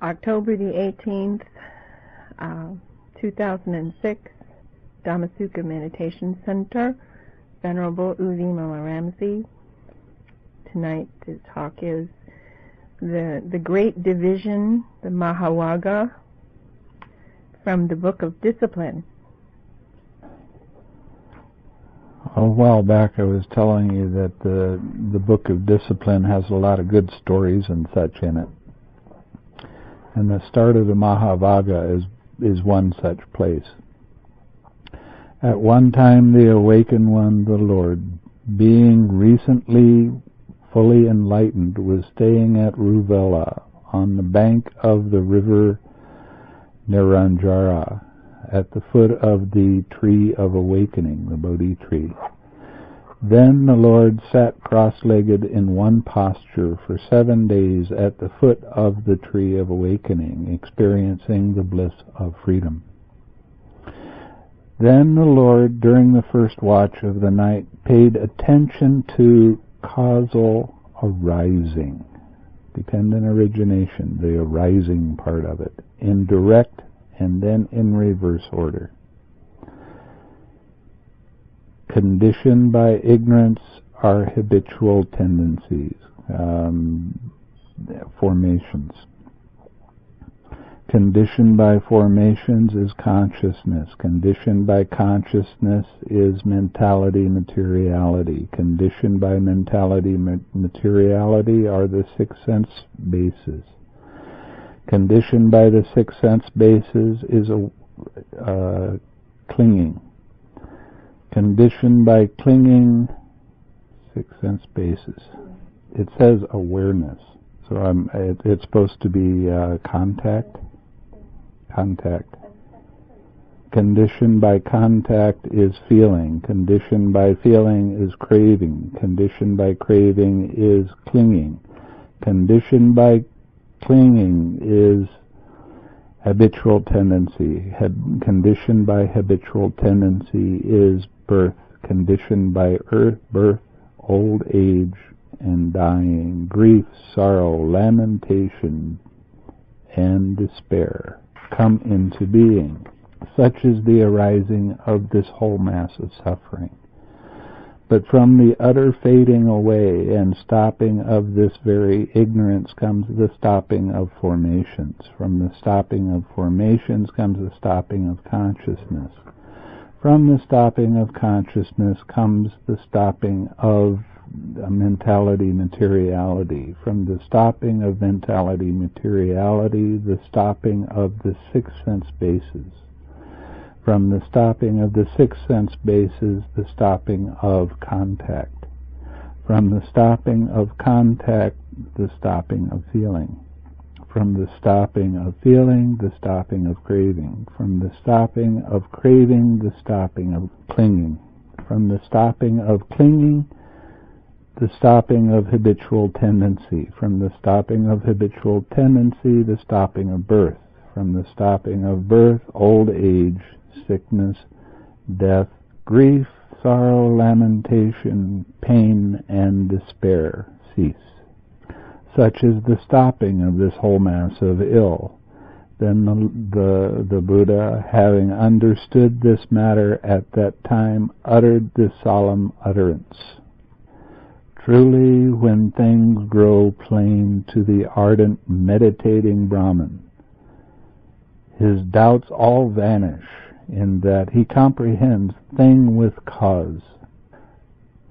October the 18th, 2006, Dhamma Sukha Meditation Center, Venerable Vimalaramsi. Tonight's talk is the Great Division, the Mahavagga, from the Book of Discipline. A while back I was telling you that the Book of Discipline has a lot of good stories and such in it. And the start of the Mahavagga is one such place. At one time the Awakened One, the Lord, being recently fully enlightened, was staying at Ruvela on the bank of the river Niranjara, at the foot of the tree of awakening, the Bodhi tree. Then the Lord sat cross-legged in one posture for 7 days at the foot of the tree of awakening, experiencing the bliss of freedom. Then the Lord, during the first watch of the night, paid attention to causal arising, dependent origination, the arising part of it, in direct and then in reverse order. Conditioned by ignorance are habitual tendencies, formations. Conditioned by formations is consciousness. Conditioned by consciousness is mentality, materiality. Conditioned by mentality, materiality are the six sense bases. Conditioned by the six sense bases is clinging. Conditioned by clinging, six sense bases. It says awareness, so it's supposed to be contact. Contact. Conditioned by contact is feeling. Conditioned by feeling is craving. Conditioned by craving is clinging. Conditioned by clinging is habitual tendency. Conditioned by habitual tendency is birth. Conditioned by birth, old age, and dying, grief, sorrow, lamentation, and despair come into being. Such is the arising of this whole mass of suffering. But from the utter fading away and stopping of this very ignorance comes the stopping of formations. From the stopping of formations comes the stopping of consciousness. From the stopping of consciousness comes the stopping of mentality, materiality. From the stopping of mentality, materiality, the stopping of the six sense bases. From the stopping of the six sense bases, the stopping of contact. From the stopping of contact, the stopping of feeling. From the stopping of feeling, the stopping of craving. From the stopping of craving, the stopping of clinging. From the stopping of clinging, the stopping of habitual tendency. From the stopping of habitual tendency, the stopping of birth. From the stopping of birth, old age, sickness, death, grief, sorrow, lamentation, pain, and despair cease. Such is the stopping of this whole mass of ill. Then the Buddha, having understood this matter at that time, uttered this solemn utterance. Truly, when things grow plain to the ardent meditating Brahman, his doubts all vanish, in that he comprehends thing with cause.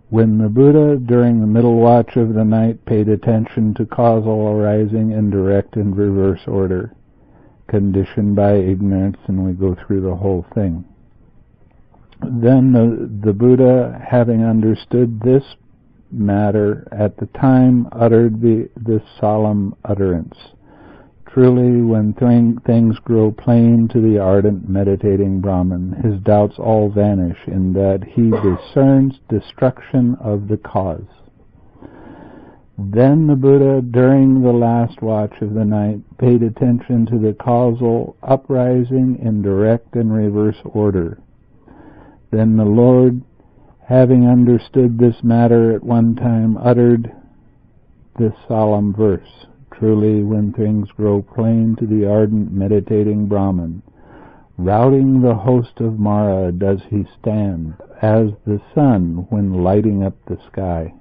When the Buddha, during the middle watch of the night, paid attention to causal arising in direct and reverse order, conditioned by ignorance, and we go through the whole thing. Then the Buddha, having understood this matter at the time, uttered this solemn utterance. Truly, when things grow plain to the ardent meditating Brahman, his doubts all vanish, in that he discerns destruction of the cause. Then the Buddha, during the last watch of the night, paid attention to the causal uprising in direct and reverse order. Then the Lord, having understood this matter at one time, uttered this solemn verse. truly, when things grow plain to the ardent meditating Brahman, routing the host of Mara does he stand, as the sun when lighting up the sky.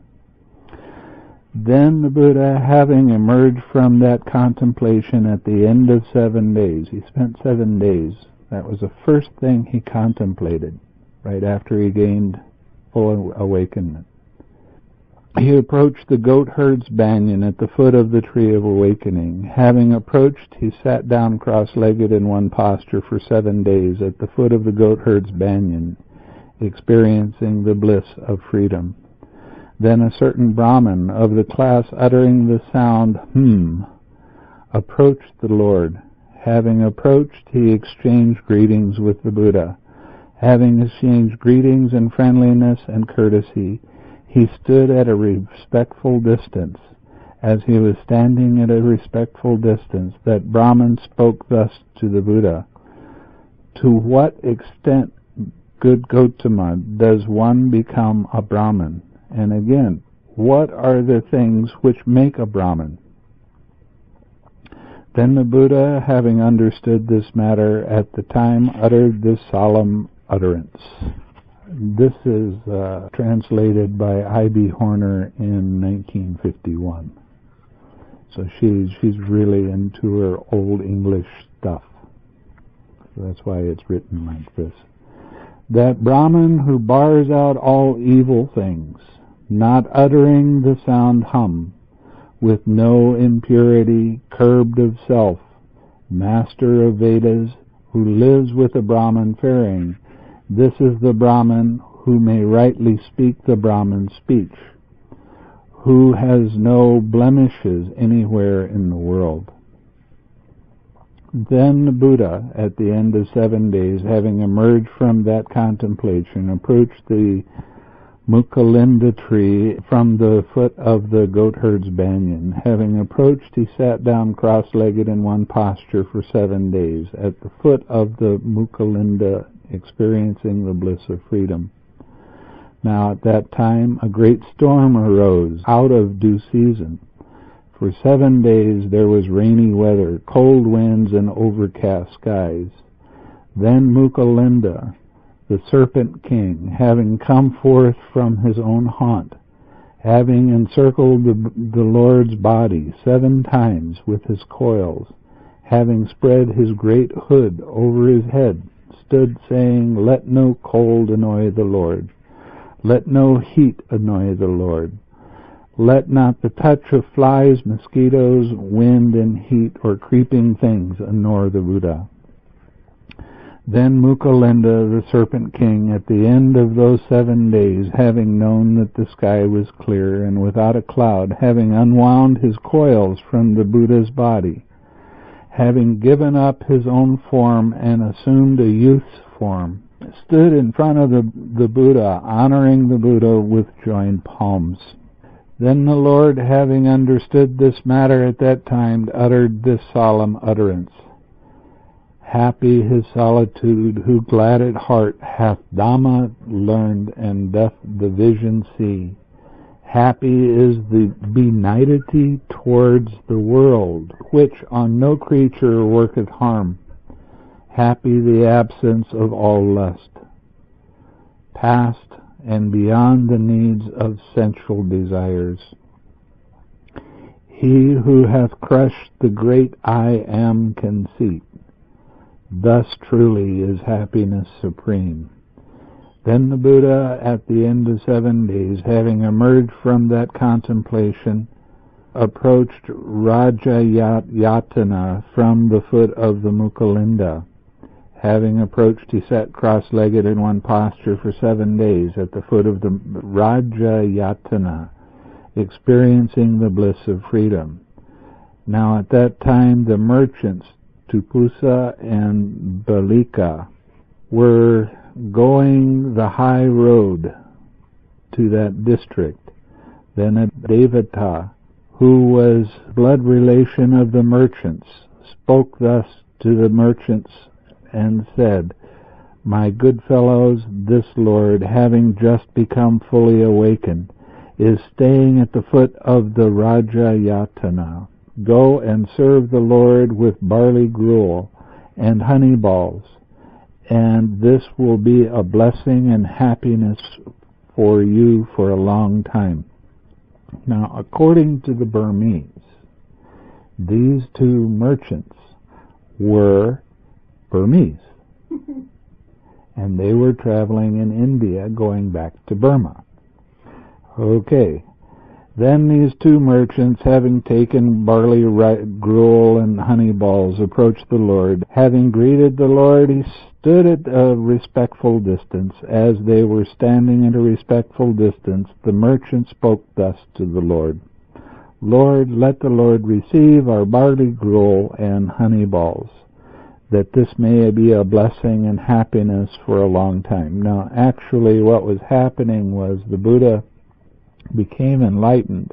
Then the Buddha, having emerged from that contemplation at the end of 7 days, he spent 7 days, that was the first thing he contemplated, right after he gained full awakenment. He approached the goatherd's banyan at the foot of the tree of awakening. Having approached, he sat down cross-legged in one posture for 7 days at the foot of the goatherd's banyan, experiencing the bliss of freedom. Then a certain Brahman of the class uttering the sound approached the Lord. Having approached, he exchanged greetings with the Buddha. Having exchanged greetings and friendliness and courtesy, he stood at a respectful distance. As he was standing at a respectful distance, that Brahman spoke thus to the Buddha: "To what extent, good Gautama, does one become a Brahman? And again, what are the things which make a Brahman?" Then the Buddha, having understood this matter at the time, uttered this solemn utterance. This is translated by I.B. Horner in 1951. So she's really into her Old English stuff. So that's why it's written like this. That Brahman who bars out all evil things, not uttering the sound hum, with no impurity, curbed of self, master of Vedas, who lives with a Brahman faring, this is the Brahman who may rightly speak the Brahman speech, who has no blemishes anywhere in the world. Then the Buddha, at the end of 7 days, having emerged from that contemplation, approached the Mucalinda tree from the foot of the goatherd's banyan. Having approached, he sat down cross-legged in one posture for 7 days at the foot of the Mucalinda, experiencing the bliss of freedom. Now at that time a great storm arose out of due season. For 7 days there was rainy weather, cold winds, and overcast skies. Then Mucalinda, the serpent king, having come forth from his own haunt, having encircled the Lord's body 7 times with his coils, having spread his great hood over his head, stood saying, "Let no cold annoy the Lord. Let no heat annoy the Lord. Let not the touch of flies, mosquitoes, wind and heat, or creeping things annoy the Buddha." Then Mucalinda, the serpent king, at the end of those 7 days, having known that the sky was clear and without a cloud, having unwound his coils from the Buddha's body, having given up his own form and assumed a youth's form, stood in front of the Buddha, honoring the Buddha with joined palms. Then the Lord, having understood this matter at that time, uttered this solemn utterance: "Happy his solitude, who glad at heart hath Dhamma learned and doth the vision see. Happy is the benignity towards the world, which on no creature worketh harm. Happy the absence of all lust, past and beyond the needs of sensual desires. He who hath crushed the great I Am conceit, thus truly is happiness supreme." Then the Buddha, at the end of 7 days, having emerged from that contemplation, approached Rajayatana from the foot of the Mucalinda. Having approached, he sat cross-legged in one posture for 7 days at the foot of the Rajayatana, experiencing the bliss of freedom. Now at that time the merchants, Tupusa and Balika, were going the high road to that district. Then a Devata, who was blood relation of the merchants, spoke thus to the merchants and said, "My good fellows, this Lord, having just become fully awakened, is staying at the foot of the Rajayatana. Go and serve the Lord with barley gruel and honey balls, and this will be a blessing and happiness for you for a long time. Now, according to the Burmese, these two merchants were Burmese, and they were traveling in India going back to Burma. Okay. Then these two merchants, having taken barley gruel and honey balls, approached the Lord. Having greeted the Lord, he stood at a respectful distance. As they were standing at a respectful distance, the merchant spoke thus to the Lord. Lord, let the Lord receive our barley gruel and honey balls, that this may be a blessing and happiness for a long time. Now, actually, what was happening was the Buddha became enlightened,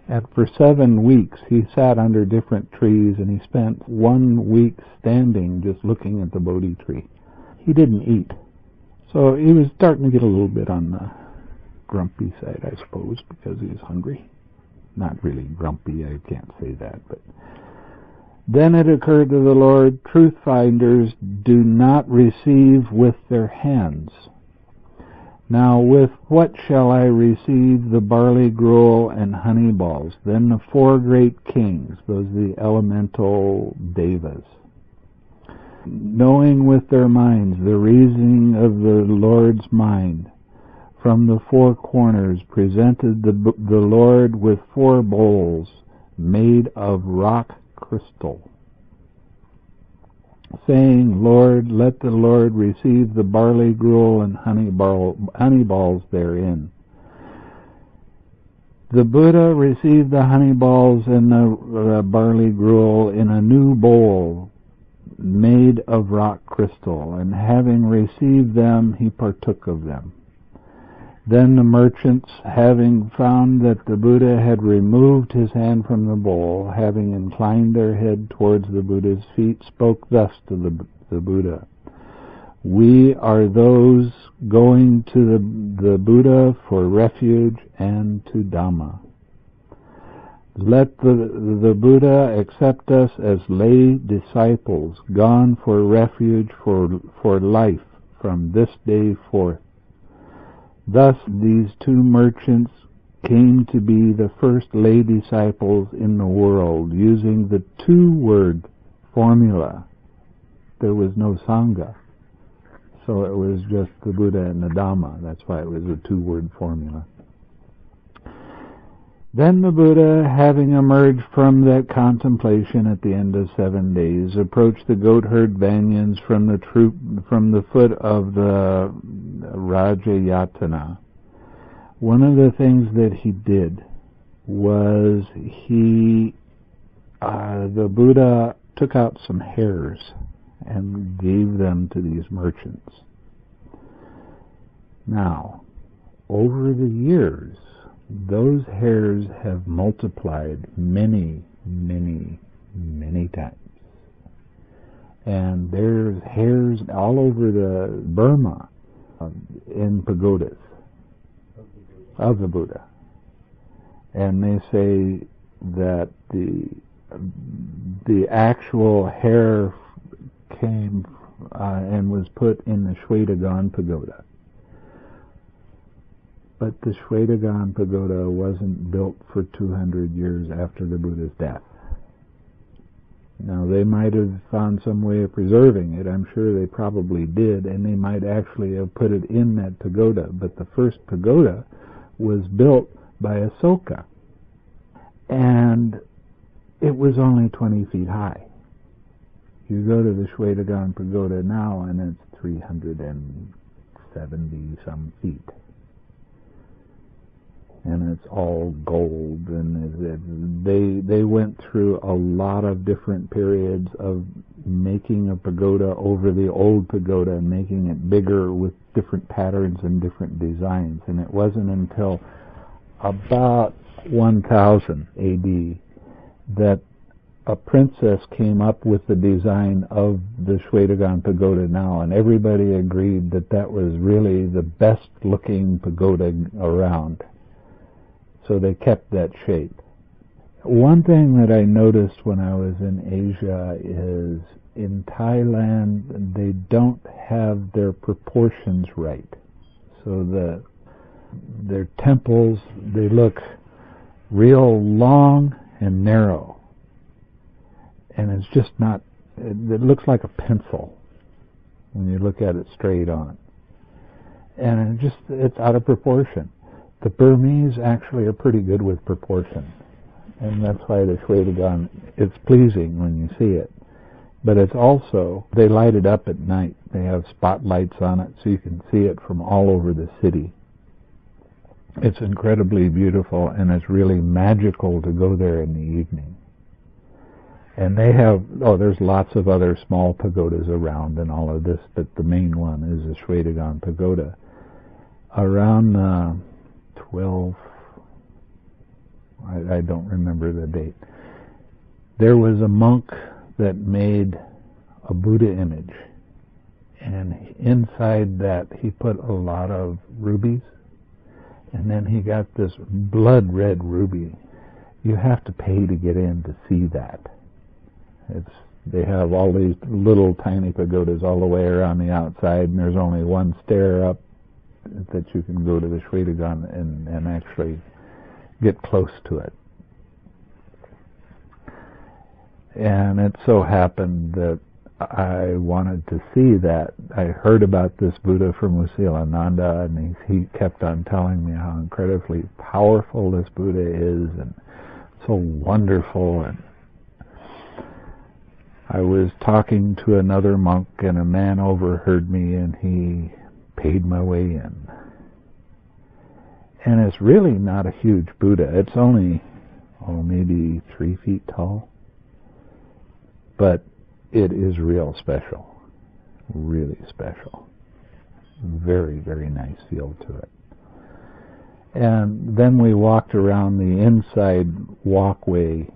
and for 7 weeks he sat under different trees, and he spent 1 week standing just looking at the Bodhi tree. He didn't eat, so he was starting to get a little bit on the grumpy side, I suppose, because he was hungry. Not really grumpy, I can't say that, but then it occurred to the Lord, truth finders do not receive with their hands. Now with what shall I receive the barley gruel and honey balls? Then the 4 great kings, those are the elemental devas, knowing with their minds the reasoning of the Lord's mind, from the 4 corners presented the Lord with 4 bowls made of rock crystal, saying, Lord, let the Lord receive the barley gruel and honey balls therein. The Buddha received the honey balls and the barley gruel in a new bowl made of rock crystal, and having received them, he partook of them. Then the merchants, having found that the Buddha had removed his hand from the bowl, having inclined their head towards the Buddha's feet, spoke thus to the Buddha. We are those going to the Buddha for refuge and to Dhamma. Let the Buddha accept us as lay disciples, gone for refuge for life from this day forth. Thus these 2 merchants came to be the first lay disciples in the world, using the 2-word formula. There was no Sangha, so it was just the Buddha and the Dhamma. That's why it was a 2-word formula. Then the Buddha, having emerged from that contemplation at the end of 7 days, approached the goatherd banyans from the foot of the Rajayatana. One of the things that he did was the Buddha took out some hairs and gave them to these merchants. Now, over the years, those hairs have multiplied many, many, many times. And there's hairs all over the Burma in pagodas of the Buddha. And they say that the actual hair came and was put in the Shwedagon pagoda. But the Shwedagon pagoda wasn't built for 200 years after the Buddha's death. Now, they might have found some way of preserving it. I'm sure they probably did, and they might actually have put it in that pagoda. But the first pagoda was built by Sukha, and it was only 20 feet high. You go to the Shwedagon pagoda now, and it's 370-some feet. And it's all gold, and they went through a lot of different periods of making a pagoda over the old pagoda and making it bigger with different patterns and different designs. And it wasn't until about 1000 AD that a princess came up with the design of the Shwedagon pagoda now, and everybody agreed that that was really the best looking pagoda around. So they kept that shape. One thing that I noticed when I was in Asia is in Thailand they don't have their proportions right. So their temples, they look real long and narrow. And it's just not, it looks like a pencil when you look at it straight on. And it's out of proportion. The Burmese actually are pretty good with proportion. And that's why the Shwedagon, it's pleasing when you see it. But it's also, they light it up at night. They have spotlights on it so you can see it from all over the city. It's incredibly beautiful, and it's really magical to go there in the evening. And they have, there's lots of other small pagodas around and all of this, but the main one is the Shwedagon pagoda. Around 12, I don't remember the date, there was a monk that made a Buddha image, and inside that he put a lot of rubies, and then he got this blood red ruby. You have to pay to get in to see that. They have all these little tiny pagodas all the way around the outside, and there's only one stair up that you can go to the Shwedagon and actually get close to it. And it so happened that I wanted to see that. I heard about this Buddha from Mucalinda, and he kept on telling me how incredibly powerful this Buddha is and so wonderful. And I was talking to another monk, and a man overheard me, and he paid my way in. And it's really not a huge Buddha. It's only, maybe 3 feet tall. But it is real special. Really special. Very, very nice feel to it. And then we walked around the inside walkway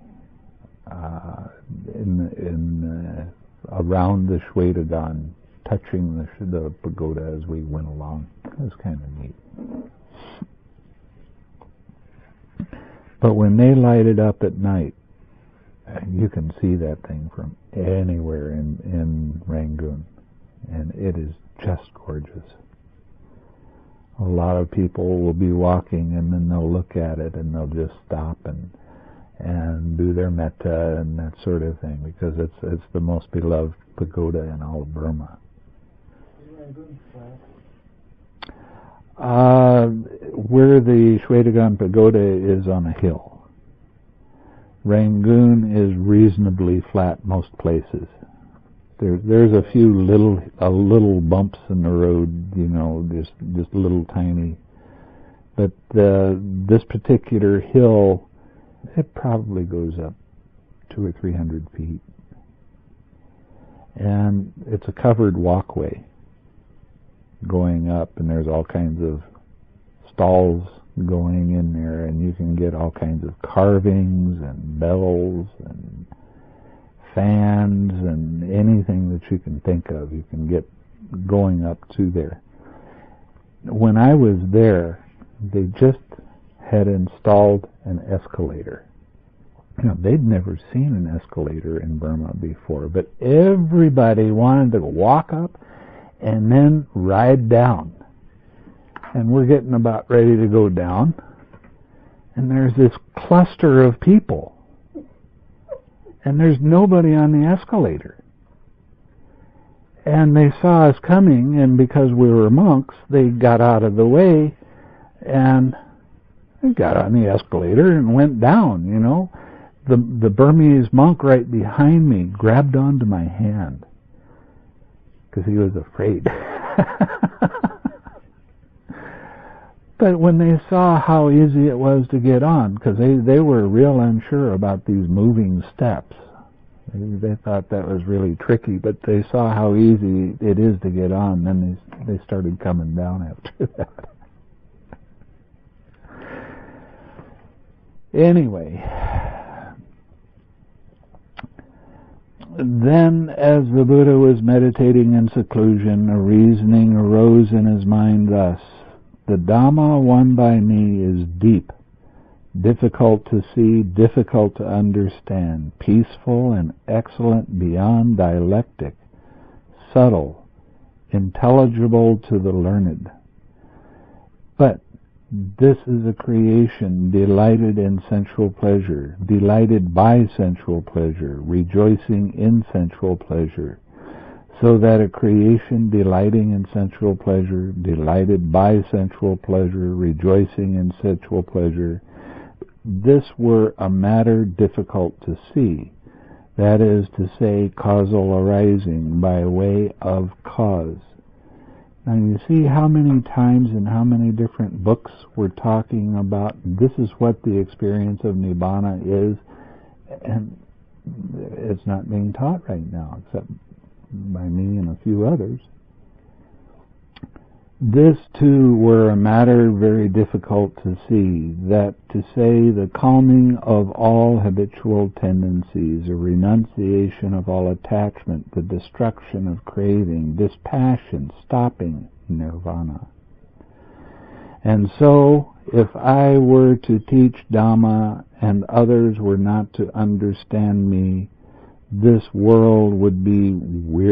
around the Shwedagon, touching the pagoda as we went along. It was kind of neat. But when they light it up at night, you can see that thing from anywhere in Rangoon, and it is just gorgeous. A lot of people will be walking, and then they'll look at it, and they'll just stop and do their metta and that sort of thing, because it's the most beloved pagoda in all of Burma. Where the Shwedagon pagoda is on a hill. Rangoon is reasonably flat most places. There's a few little bumps in the road, just little tiny. But this particular hill, it probably goes up 200 or 300 feet. And it's a covered walkway going up, and there's all kinds of stalls going in there, and you can get all kinds of carvings and bells and fans and anything that you can think of. You can get going up to there. When I was there, they just had installed an escalator. They'd never seen an escalator in Burma before, but everybody wanted to walk up and then ride down. And we're getting about ready to go down, and there's this cluster of people, and there's nobody on the escalator. And they saw us coming, and because we were monks, they got out of the way, and they got on the escalator and went down, The Burmese monk right behind me grabbed onto my hand, because he was afraid. But when they saw how easy it was to get on, because they were real unsure about these moving steps. They thought that was really tricky, but they saw how easy it is to get on, then they started coming down after that. Anyway, then as the Buddha was meditating in seclusion, a reasoning arose in his mind thus: the Dhamma won by me is deep, difficult to see, difficult to understand, peaceful and excellent beyond dialectic, subtle, intelligible to the learned. But this is a creation delighted in sensual pleasure, delighted by sensual pleasure, rejoicing in sensual pleasure, so that a creation delighting in sensual pleasure, delighted by sensual pleasure, rejoicing in sensual pleasure, this were a matter difficult to see, that is to say, causal arising by way of cause. Now you see how many times in how many different books we're talking about this is what the experience of Nibbana is, and it's not being taught right now, except by me and a few others. This too were a matter very difficult to see, that to say the calming of all habitual tendencies, a renunciation of all attachment, the destruction of craving, dispassion, stopping nirvana. And so, if I were to teach Dhamma and others were not to understand me, this world would be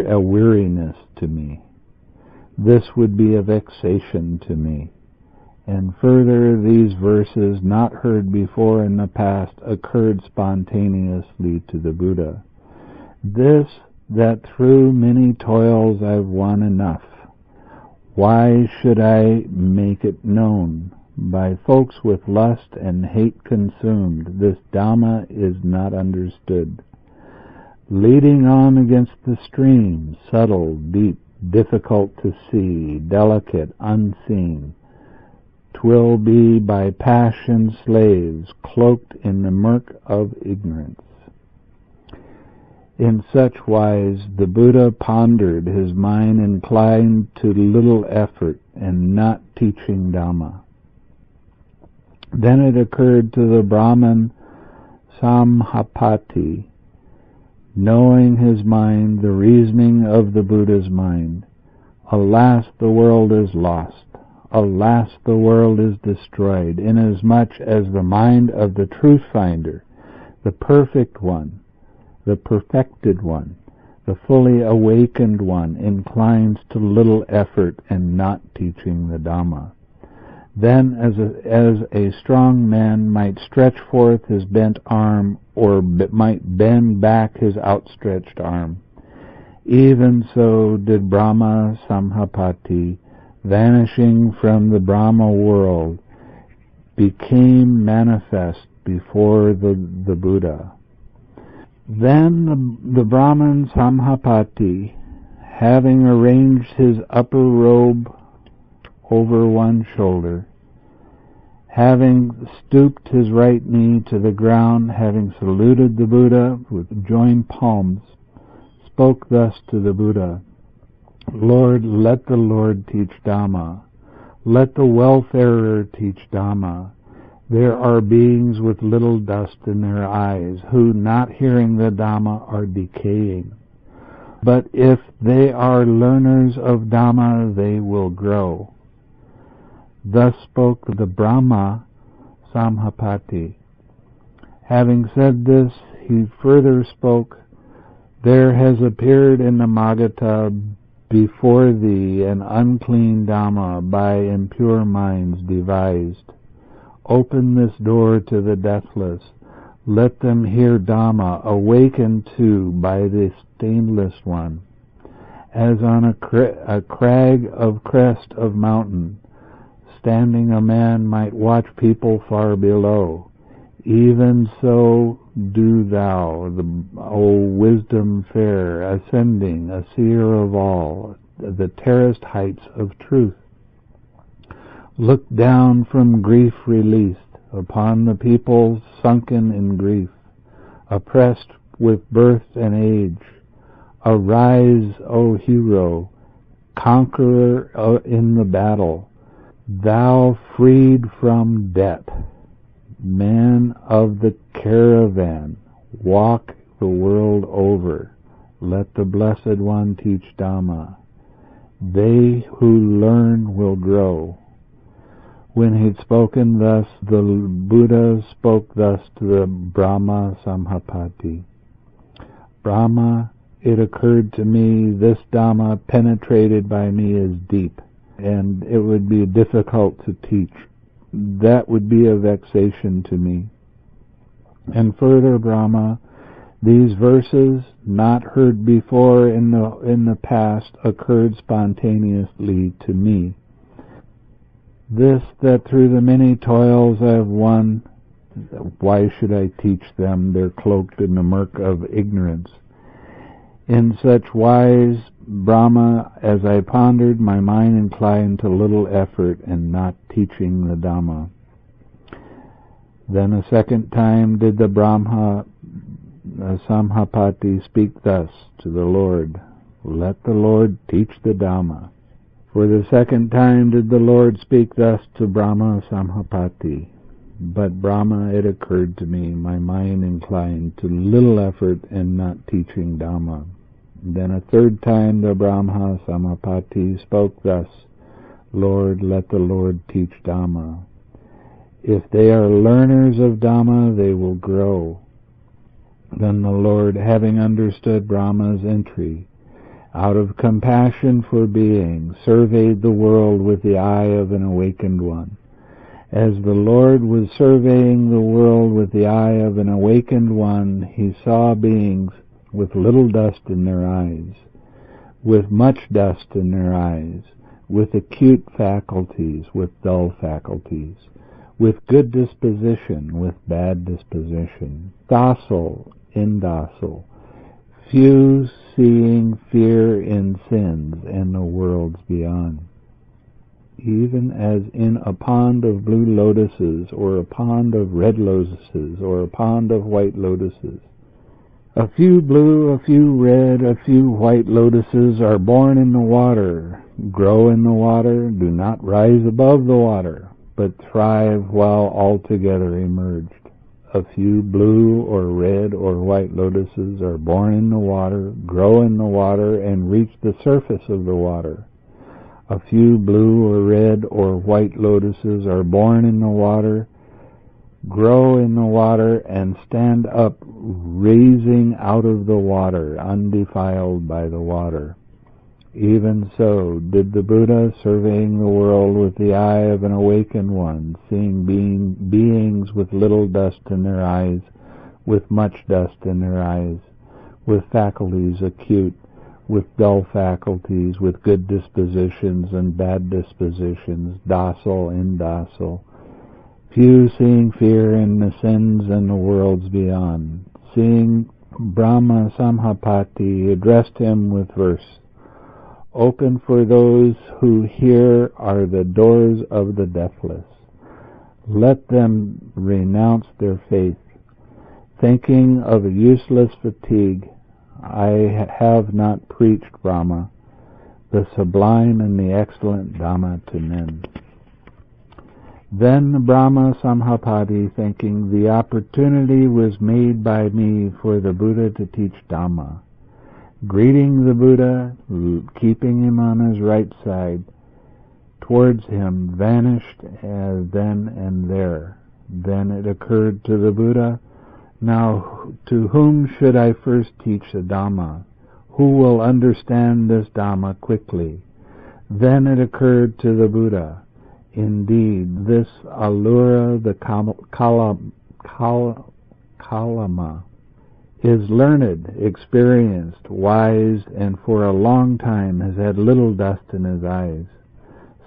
a weariness to me. This would be a vexation to me. And further, these verses, not heard before in the past, occurred spontaneously to the Buddha. This, that through many toils I've won enough. Why should I make it known? By folks with lust and hate consumed, this Dhamma is not understood. Leading on against the stream, subtle, deep, difficult to see, delicate, unseen, 'twill be by passion slaves, cloaked in the murk of ignorance. In such wise the Buddha pondered, his mind inclined to little effort and not teaching Dhamma. Then it occurred to the Brahman Sahampati, knowing his mind, the reasoning of the Buddha's mind. Alas, the world is lost. Alas, the world is destroyed, inasmuch as the mind of the truth finder, the perfect one, the perfected one, the fully awakened one, inclines to little effort and not teaching the Dhamma. Then, as a strong man might stretch forth his bent arm, or might bend back his outstretched arm, even so did Brahma Sahampati, vanishing from the Brahma world, became manifest before the Buddha. Then the Brahman Sahampati, having arranged his upper robe over one shoulder, having stooped his right knee to the ground, having saluted the Buddha with joined palms, spoke thus to the Buddha: Lord, let the Lord teach Dhamma. Let the wayfarer teach Dhamma. There are beings with little dust in their eyes, who, not hearing the Dhamma, are decaying. But if they are learners of Dhamma, they will grow. Thus spoke the Brahma Sahampati. Having said this, he further spoke: There has appeared in the Mahavagga before thee an unclean Dhamma by impure minds devised. Open this door to the deathless. Let them hear Dhamma, awakened too by the stainless one. As on a crag of crest of mountain, standing a man might watch people far below. Even so do thou, O wisdom fair, ascending, a seer of all, the terraced heights of truth. Look down from grief released upon the people sunken in grief, oppressed with birth and age. Arise, O hero, conqueror in the battle, thou freed from debt, man of the caravan, walk the world over. Let the Blessed One teach Dhamma. They who learn will grow. When he'd spoken thus, the Buddha spoke thus to the Brahma Sahampati. Brahma, it occurred to me, this Dhamma penetrated by me is deep, and it would be difficult to teach. That would be a vexation to me. And further, Brahma, these verses, not heard before in the past, occurred spontaneously to me. This, that through the many toils I have won, why should I teach them? They're cloaked in the murk of ignorance. In such wise, Brahma, as I pondered, my mind inclined to little effort in not teaching the Dhamma. Then a second time did the Brahma Sahampati speak thus to the Lord, let the Lord teach the Dhamma. For the second time did the Lord speak thus to Brahma Sahampati. But Brahma, it occurred to me, my mind inclined to little effort in not teaching Dhamma. Then a third time the Brahma Sahampati spoke thus, Lord, let the Lord teach Dhamma. If they are learners of Dhamma, they will grow. Then the Lord, having understood Brahma's entry, out of compassion for being, surveyed the world with the eye of an awakened one. As the Lord was surveying the world with the eye of an awakened one, he saw beings with little dust in their eyes, with much dust in their eyes, with acute faculties, with dull faculties, with good disposition, with bad disposition, docile, indocile, few seeing fear in sins and the worlds beyond. Even as in a pond of blue lotuses, or a pond of red lotuses, or a pond of white lotuses, a few blue, a few red, a few white lotuses are born in the water, grow in the water, do not rise above the water, but thrive while altogether immerged. A few blue or red or white lotuses are born in the water, grow in the water, and reach the surface of the water. A few blue or red or white lotuses are born in the water, grow in the water, and stand up, raising out of the water, undefiled by the water. Even so did the Buddha, surveying the world with the eye of an awakened one, seeing beings with little dust in their eyes, with much dust in their eyes, with faculties acute, with dull faculties, with good dispositions and bad dispositions, docile, indocile, few seeing fear in the sins and the worlds beyond. Seeing Brahma Sahampati addressed him with verse, open for those who hear are the doors of the deathless. Let them renounce their faith. Thinking of a useless fatigue, I have not preached, Brahma, the sublime and the excellent Dhamma to men. Then Brahma Sahampati, thinking, the opportunity was made by me for the Buddha to teach Dhamma, greeting the Buddha, keeping him on his right side, towards him, vanished as then and there. Then it occurred to the Buddha, now to whom should I first teach the Dhamma? Who will understand this Dhamma quickly? Then it occurred to the Buddha, indeed, this Allura the Kalama is learned, experienced, wise, and for a long time has had little dust in his eyes.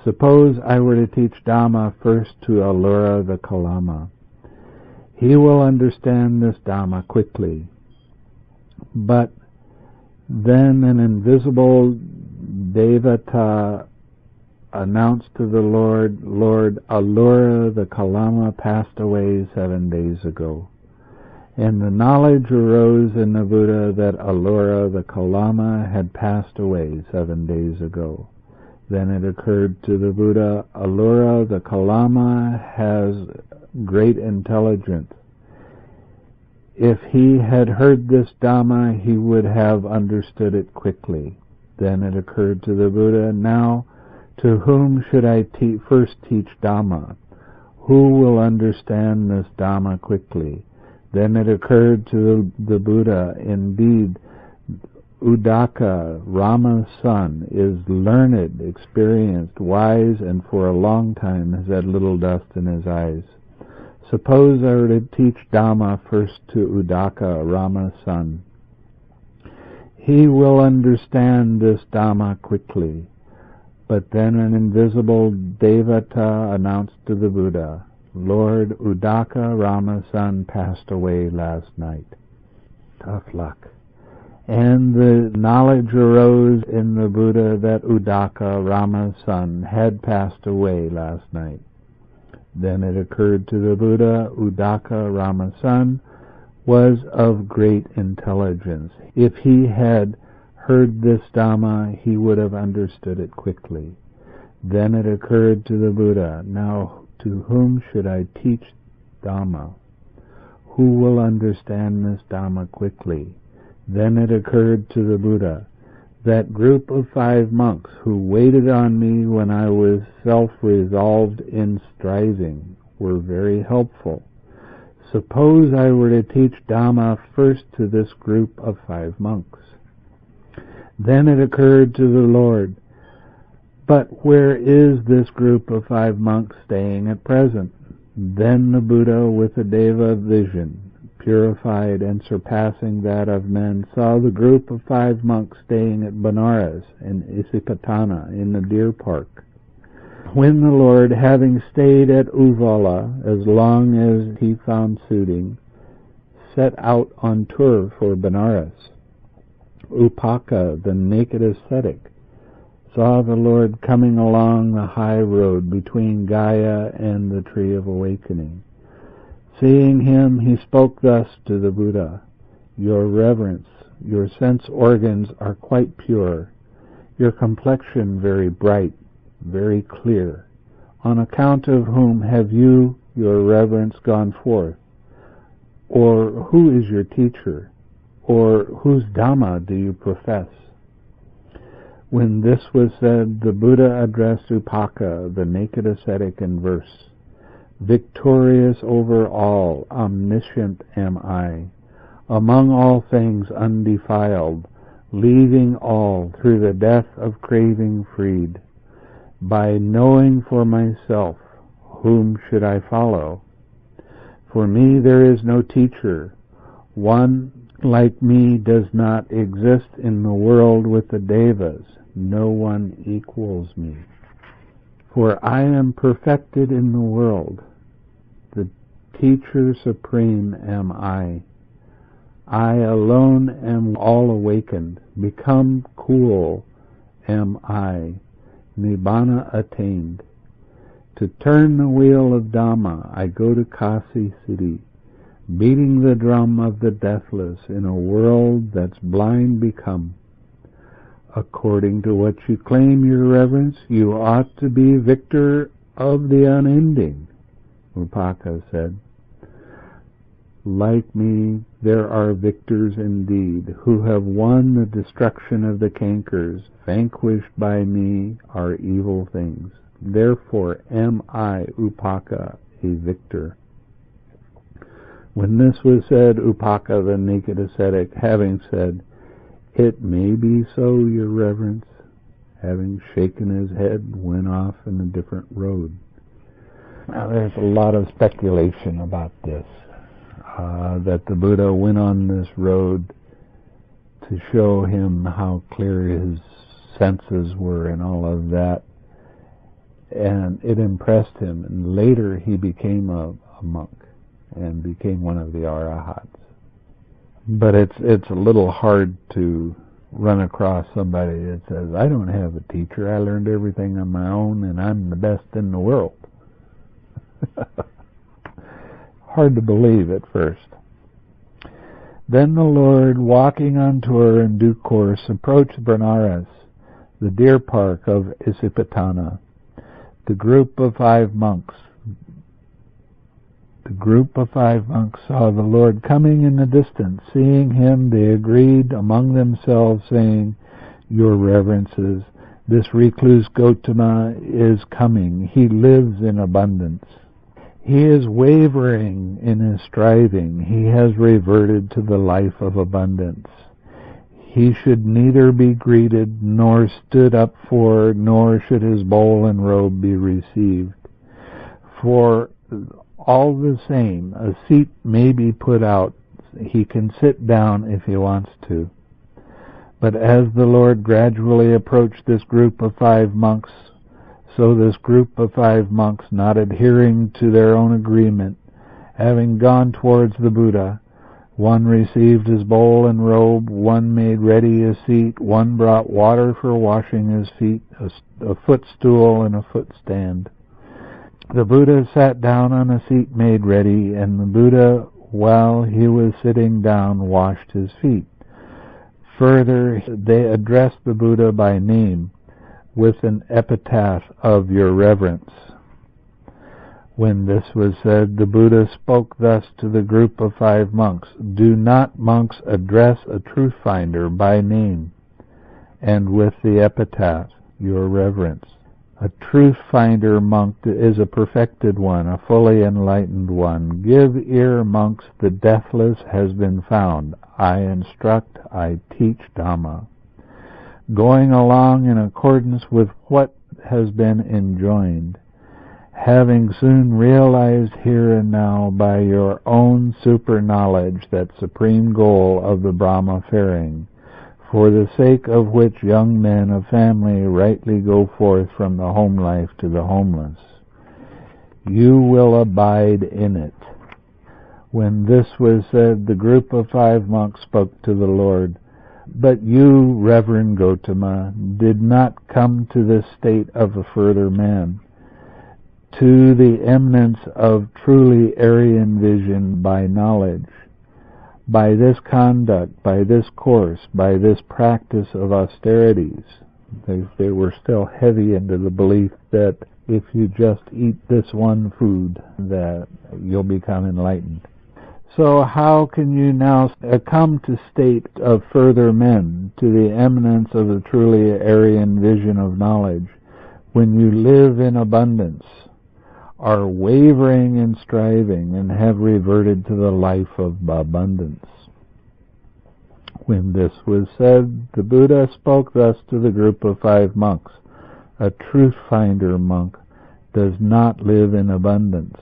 Suppose I were to teach Dhamma first to Allura the Kalama. He will understand this Dhamma quickly. But then an invisible Devata announced to the Lord, Allura the Kalama passed away 7 days ago. And the knowledge arose in the Buddha that Allura the Kalama had passed away 7 days ago. Then it occurred to the Buddha, Allura the Kalama has great intelligence. If he had heard this Dhamma, he would have understood it quickly. Then it occurred to the Buddha, now To whom should I first teach Dhamma? Who will understand this Dhamma quickly? Then it occurred to the Buddha, indeed, Upaka, Rama's son, is learned, experienced, wise, and for a long time has had little dust in his eyes. Suppose I were to teach Dhamma first to Upaka, Rama's son. He will understand this Dhamma quickly. But then an invisible Devata announced to the Buddha, Lord, Upaka, Rama's son, passed away last night. Tough luck. And the knowledge arose in the Buddha that Upaka, Rama's son, had passed away last night. Then it occurred to the Buddha, Upaka, Rama's son, was of great intelligence. If he had heard this Dhamma, he would have understood it quickly. Then it occurred to the Buddha, now to whom should I teach Dhamma? Who will understand this Dhamma quickly? Then it occurred to the Buddha, that group of 5 monks who waited on me when I was self-resolved in striving were very helpful. Suppose I were to teach Dhamma first to this group of 5 monks. Then it occurred to the Lord, but where is this group of 5 monks staying at present? Then the Buddha, with a Deva vision, purified and surpassing that of men, saw the group of 5 monks staying at Benares and Isipatana in the deer park. When the Lord, having stayed at Uvala as long as he found suiting, set out on tour for Benares, Upaka, the naked ascetic, saw the Lord coming along the high road between Gaya and the Tree of Awakening. Seeing him, he spoke thus to the Buddha, Your Reverence, your sense organs are quite pure, your complexion very bright, very clear. On account of whom have you, your Reverence, gone forth? Or who is your teacher? Or whose Dhamma do you profess? When this was said, the Buddha addressed Upaka, the naked ascetic, in verse, Victorious over all, omniscient am I, among all things undefiled, leaving all through the death of craving freed. By knowing for myself, whom should I follow? For me there is no teacher. One like me does not exist in the world with the Devas. No one equals me. For I am perfected in the world. The teacher supreme am I. I alone am all awakened. Become cool am I. Nibbana attained. To turn the wheel of Dhamma, I go to Kasi city, beating the drum of the deathless in a world that's blind become. According to what you claim, your reverence, you ought to be victor of the unending, Upaka said. Like me, there are victors indeed, who have won the destruction of the cankers. Vanquished by me are evil things. Therefore am I, Upaka, a victor. When this was said, Upaka, the naked ascetic, having said, It may be so, your reverence, having shaken his head, went off in a different road. Now there's a lot of speculation about this, that the Buddha went on this road to show him how clear his senses were and all of that, and it impressed him, and later he became a monk and became one of the arahats. But it's a little hard to run across somebody that says, I don't have a teacher, I learned everything on my own and I'm the best in the world. Hard to believe at first. Then the Lord, walking on tour in due course, approached Benares, the deer park of Isipatana. The group of 5 monks saw the Lord coming in the distance. Seeing him, they agreed among themselves, saying, Your reverences, This recluse Gotama is coming. He lives in abundance. He is wavering in his striving. He has reverted to the life of abundance. He should neither be greeted, nor stood up for, nor should his bowl and robe be received. For all the same, a seat may be put out. He can sit down if he wants to. But as the Lord gradually approached this group of 5 monks, so this group of 5 monks, not adhering to their own agreement, having gone towards the Buddha, one received his bowl and robe, one made ready a seat, one brought water for washing his feet, a footstool and a footstand. The Buddha sat down on a seat made ready, and the Buddha, while he was sitting down, washed his feet. Further, they addressed the Buddha by name, with an epitaph of your reverence. When this was said, the Buddha spoke thus to the group of 5 monks, "Do not, monks, address a truth finder by name, and with the epitaph, your reverence. A truth finder, monk, is a perfected one, a fully enlightened one. Give ear, monks, the deathless has been found. I instruct, I teach Dhamma. Going along in accordance with what has been enjoined, having soon realized here and now by your own super knowledge that supreme goal of the Brahma faring, for the sake of which young men of family rightly go forth from the home life to the homeless. You will abide in it." When this was said, the group of 5 monks spoke to the Lord, "But you, Reverend Gotama, did not come to this state of a further man, to the eminence of truly Aryan vision by knowledge. By this conduct, by this course, by this practice of austerities." They were still heavy into the belief that if you just eat this one food, that you'll become enlightened. "So how can you now come to state of further men, to the eminence of the truly Aryan vision of knowledge, when you live in abundance, are wavering and striving, and have reverted to the life of abundance?" When this was said, the Buddha spoke thus to the group of 5 monks, "A truth finder, monk, does not live in abundance,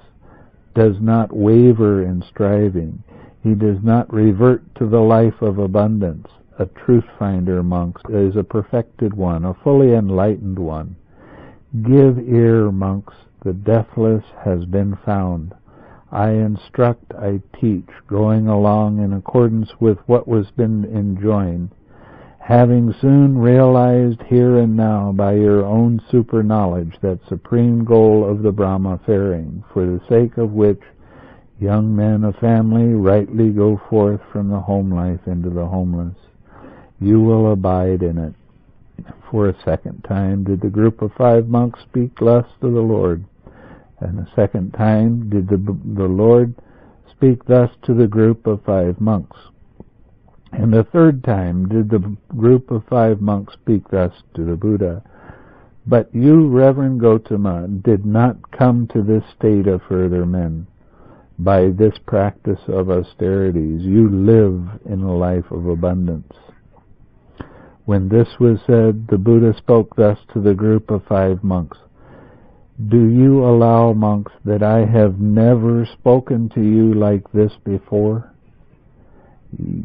does not waver in striving. He does not revert to the life of abundance. A truth finder, monks, is a perfected one, a fully enlightened one. Give ear, monks, the deathless has been found. I instruct, I teach, going along in accordance with what was been enjoined, having soon realized here and now by your own super knowledge that supreme goal of the Brahma faring, for the sake of which young men of family rightly go forth from the home life into the homeless. You will abide in it." For a second time did the group of 5 monks speak thus to the Lord, and a second time did the Lord speak thus to the group of 5 monks. And the third time did the group of 5 monks speak thus to the Buddha, "But you, Reverend Gotama, did not come to this state of further men. By this practice of austerities, you live in a life of abundance." When this was said, the Buddha spoke thus to the group of 5 monks, "Do you allow, monks, that I have never spoken to you like this before?"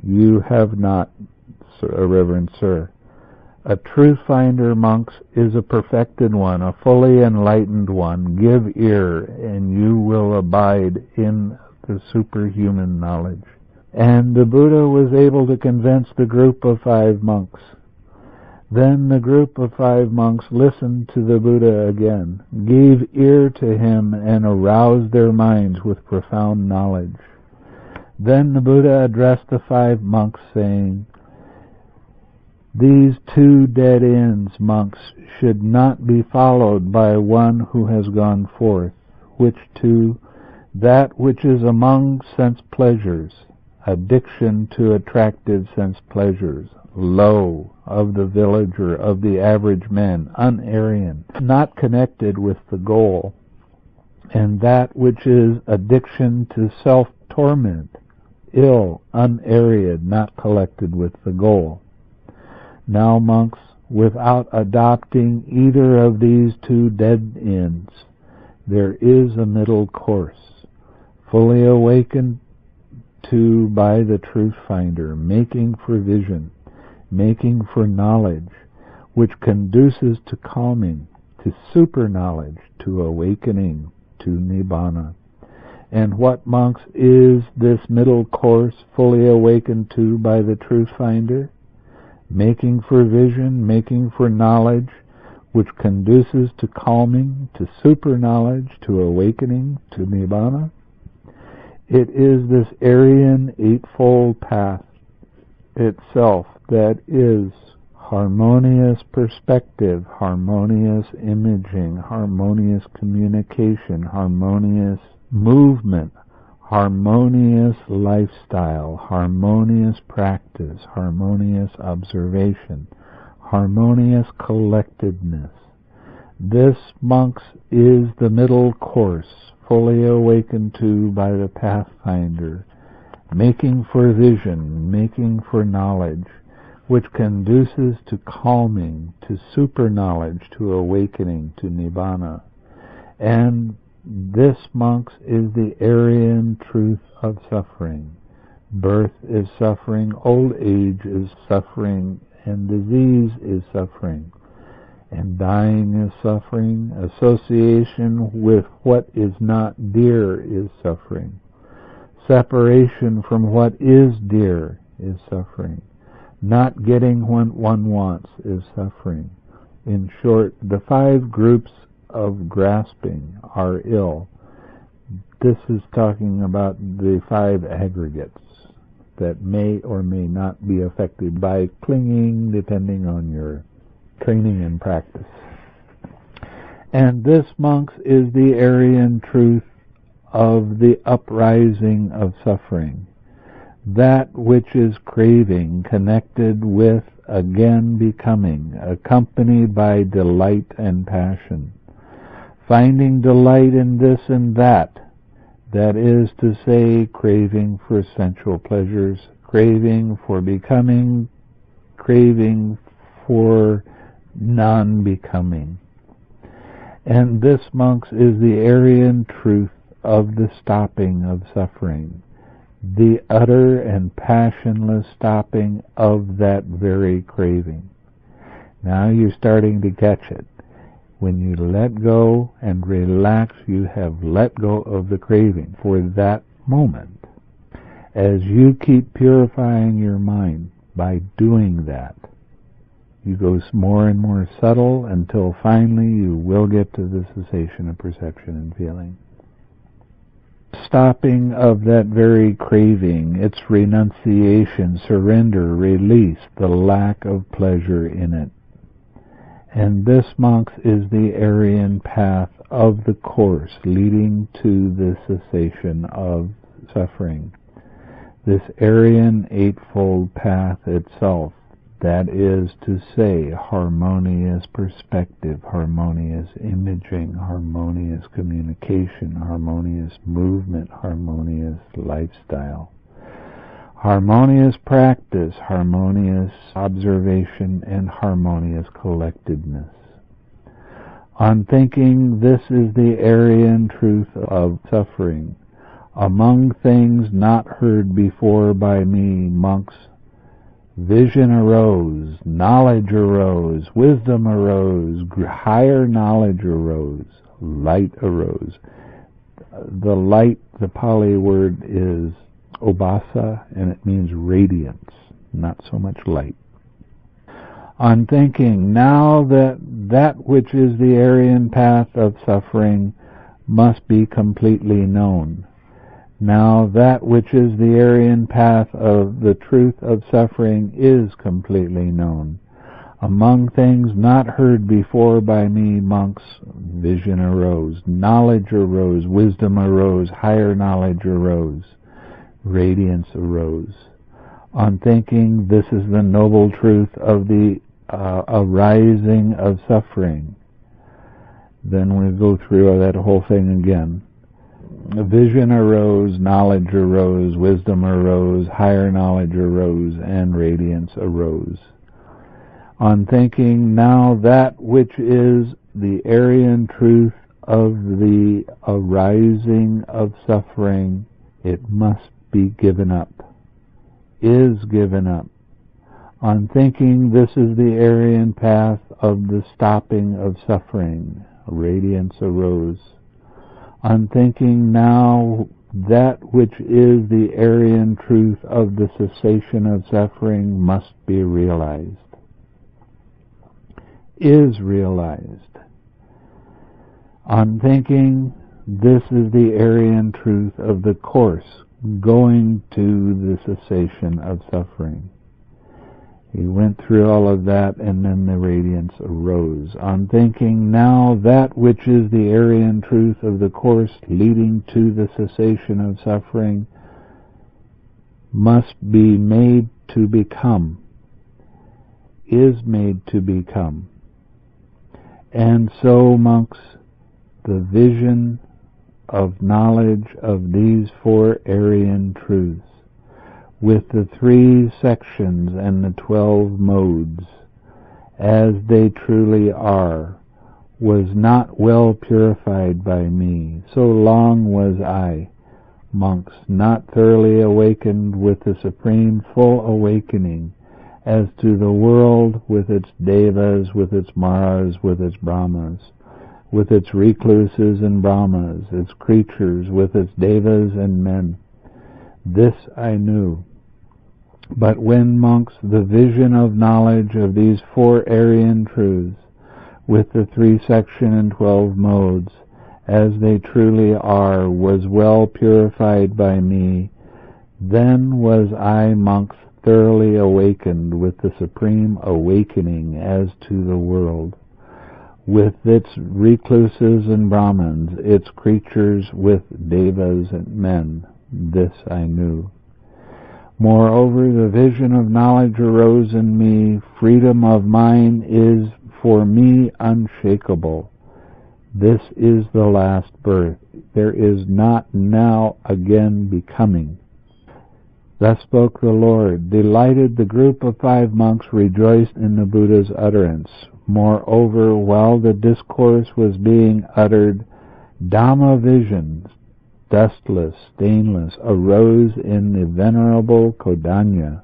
"You have not, Reverend Sir. A truth finder, monks, is a perfected one, a fully enlightened one. Give ear, and you will abide in the superhuman knowledge." And the Buddha was able to convince the group of 5 monks. Then the group of 5 monks listened to the Buddha again, gave ear to him, and aroused their minds with profound knowledge. Then the Buddha addressed the 5 monks, saying, "These 2 dead ends, monks, should not be followed by one who has gone forth. Which 2? That which is among sense pleasures, addiction to attractive sense pleasures. Lo, of the villager, of the average man, un-Aryan, not connected with the goal, and that which is addiction to self-torment, ill, un-Aryan, not collected with the goal. Now, monks, without adopting either of these two dead ends, there is a middle course, fully awakened to by the truth finder, making for vision, making for knowledge, which conduces to calming, to super knowledge, to awakening, to nibbana. And what, monks, is this middle course fully awakened to by the truth finder? Making for vision, making for knowledge, which conduces to calming, to super knowledge, to awakening, to nibbana. It is this Aryan eightfold path itself that is harmonious perspective, harmonious imaging, harmonious communication, harmonious movement, harmonious lifestyle, harmonious practice, harmonious observation, harmonious collectedness. This, monks, is the middle course, fully awakened to by the pathfinder, making for vision, making for knowledge, which conduces to calming, to super knowledge, to awakening, to nibbana. And this, monks, is the Aryan truth of suffering. Birth is suffering, old age is suffering, and disease is suffering, and dying is suffering. Association with what is not dear is suffering. Separation from what is dear is suffering. Not getting what one wants is suffering. In short, the 5 groups of grasping are ill. This is talking about the 5 aggregates that may or may not be affected by clinging, depending on your training and practice. And this, monks, is the Aryan truth of the uprising of suffering, that which is craving, connected with, again becoming, accompanied by delight and passion. Finding delight in this and that is to say, craving for sensual pleasures, craving for becoming, craving for non-becoming. And this, monks, is the Aryan truth of the stopping of suffering, the utter and passionless stopping of that very craving. Now you're starting to catch it. When you let go and relax, you have let go of the craving for that moment. As you keep purifying your mind by doing that, you go more and more subtle until finally you will get to the cessation of perception and feeling. Stopping of that very craving, its renunciation, surrender, release, the lack of pleasure in it. And this, monks, is the Aryan path of the course leading to the cessation of suffering. This Aryan eightfold path itself, that is to say, harmonious perspective, harmonious imaging, harmonious communication, harmonious movement, harmonious lifestyle, harmonious practice, harmonious observation, and harmonious collectedness. On thinking, this is the Aryan truth of suffering. Among things not heard before by me, monks, vision arose, knowledge arose, wisdom arose, higher knowledge arose, light arose. The light, the Pali word is obasa, and it means radiance, not so much light. On thinking, now that which is the Aryan path of suffering must be completely known. Now that which is the Aryan path of the truth of suffering is completely known. Among things not heard before by me, monks, vision arose, knowledge arose, wisdom arose, higher knowledge arose, radiance arose. On thinking this is the noble truth of the arising of suffering. Then we go through that whole thing again. A vision arose, knowledge arose, wisdom arose, higher knowledge arose, and radiance arose. On thinking now that which is the Aryan truth of the arising of suffering, it must be given up, is given up. On thinking this is the Aryan path of the stopping of suffering, radiance arose. On thinking now that which is the Aryan truth of the cessation of suffering must be realized, is realized. On thinking this is the Aryan truth of the course going to the cessation of suffering. He went through all of that, and then the radiance arose. On thinking now that which is the Aryan truth of the course leading to the cessation of suffering must be made to become, is made to become. And so, monks, the vision of knowledge of these four Aryan truths, with the 3 sections and the 12 modes, as they truly are, was not well purified by me. So long was I, monks, not thoroughly awakened with the supreme full awakening as to the world with its devas, with its maras, with its brahmas, with its recluses and brahmas, its creatures, with its devas and men. This I knew. But when, monks, the vision of knowledge of these 4 Aryan truths, with the 3 section and 12 modes, as they truly are, was well purified by me, then was I, monks, thoroughly awakened with the supreme awakening as to the world, with its recluses and Brahmins, its creatures with devas and men. This I knew. Moreover, the vision of knowledge arose in me. Freedom of mind is for me unshakable. This is the last birth. There is not now again becoming. Thus spoke the Lord. Delighted, the group of 5 monks rejoiced in the Buddha's utterance. Moreover, while the discourse was being uttered, Dhamma visions, dustless, stainless, arose in the Venerable Kondanna,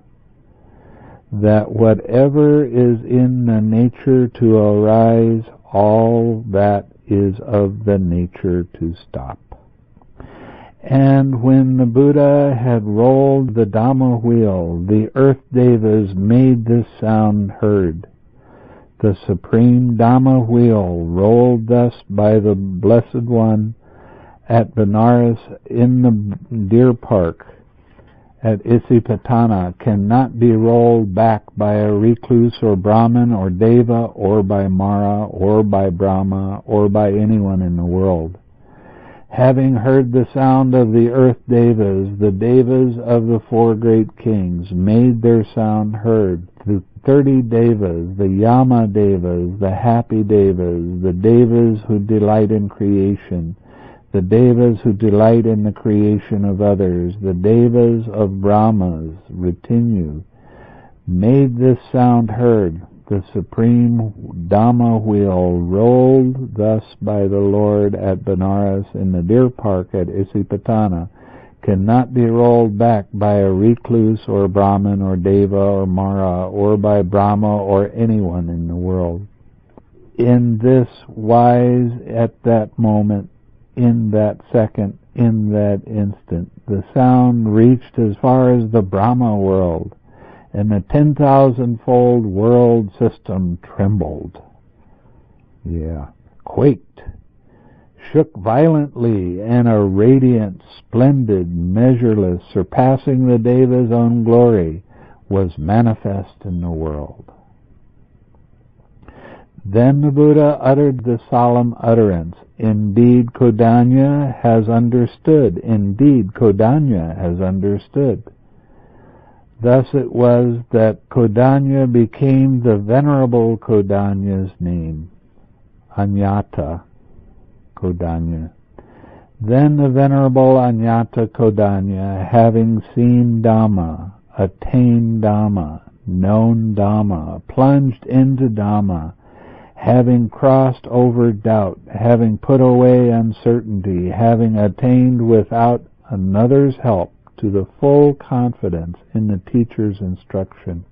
that whatever is in the nature to arise, all that is of the nature to stop. And when the Buddha had rolled the Dhamma wheel, the earth devas made this sound heard. The supreme Dhamma wheel, rolled thus by the Blessed One at Benares in the deer park at Isipatana, cannot be rolled back by a recluse or Brahman or Deva or by Mara or by Brahma or by anyone in the world. Having heard the sound of the earth devas, the devas of the 4 great kings made their sound heard. The 30 devas, the Yama devas, the happy devas, the devas who delight in creation, the devas who delight in the creation of others, the devas of Brahmas, retinue, made this sound heard. The supreme Dhamma wheel, rolled thus by the Lord at Benares in the deer park at Isipatana, cannot be rolled back by a recluse or Brahman or Deva or Mara or by Brahma or anyone in the world. In this wise, at that moment, in that second, in that instant, the sound reached as far as the Brahma world, and the 10,000-fold world system trembled. Quaked, shook violently, and a radiance, splendid, measureless, surpassing the Deva's own glory, was manifest in the world. Then the Buddha uttered the solemn utterance, Indeed, Kondanna has understood. Indeed, Kondanna has understood. Thus it was that Kondanna became the Venerable Kondanna's name, Anatta Kondanna. Then the Venerable Anatta Kondanna, having seen Dhamma, attained Dhamma, known Dhamma, plunged into Dhamma, having crossed over doubt, having put away uncertainty, having attained without another's help to the full confidence in the teacher's instruction,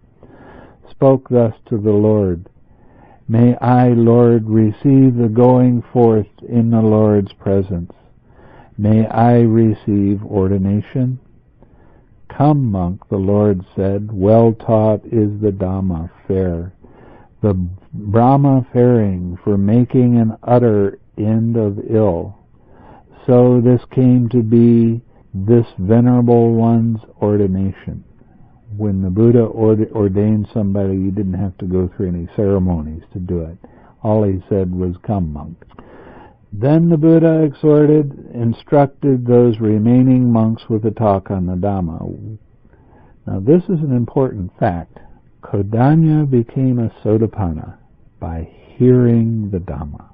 spoke thus to the Lord, May I, Lord, receive the going forth in the Lord's presence. May I receive ordination? Come, monk, the Lord said, well taught is the Dhamma fair, the Brahma faring for making an utter end of ill. So this came to be this Venerable One's ordination. When the Buddha ordained somebody, you didn't have to go through any ceremonies to do it. All he said was, come, monk. Then the Buddha instructed those remaining monks with a talk on the Dhamma. Now this is an important fact. Kondanna became a Sotapanna by hearing the Dhamma